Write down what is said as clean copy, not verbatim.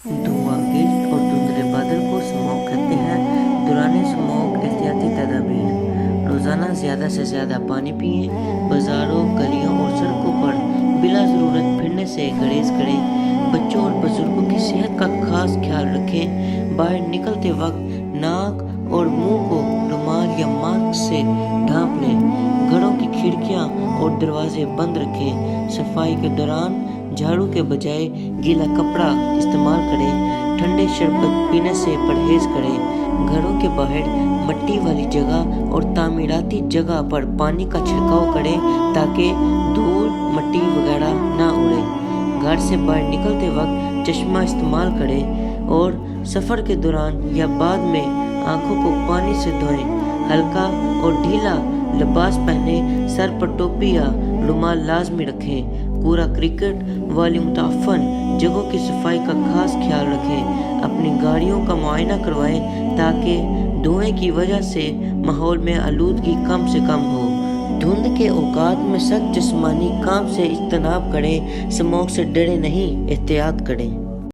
धुआं गिस्ट और धुंधले बादल को स्मॉग कहते हैं। दौरान स्मॉग एहतियाती तदाबीर: रोज़ाना ज़्यादा से ज़्यादा पानी पिएं। बाज़ारों, गलियों और सड़कों पर बिला ज़रूरत फिरने से गुरेज करें। बच्चों और बुजुर्गों की सेहत का खास ख्याल रखें। बाहर निकलते वक्त नाक और मुंह को रुमाल या मास्क से ढांप लें। घरों की खिड़कियां और दरवाजे बंद रखें। सफाई के दौरान झाड़ू के बजाय गीला कपड़ा इस्तेमाल करें। ठंडे शरबत पीने से परहेज करें। घरों के बाहर मिट्टी वाली जगह और तामीराती जगह पर पानी का छिड़काव करें ताकि धूल, मिट्टी वगैरह ना उड़े। घर से बाहर निकलते वक्त चश्मा इस्तेमाल करें और सफ़र के दौरान या बाद में आंखों को पानी से धोएं। हल्का और ढीला लिबास पहने। सर पर टोपी या रुमाल लाजमी रखें। कूड़ा क्रिकेट वाली मुताफन जगहों की सफाई का खास ख्याल रखें। अपनी गाड़ियों का मुआयना करवाएं ताकि धुएं की वजह से माहौल में आलूदगी कम से कम हो। धुंध के औकात में सख्त जिस्मानी काम से इज्तनाब करें। स्मॉग से डरे नहीं, एहतियात करें।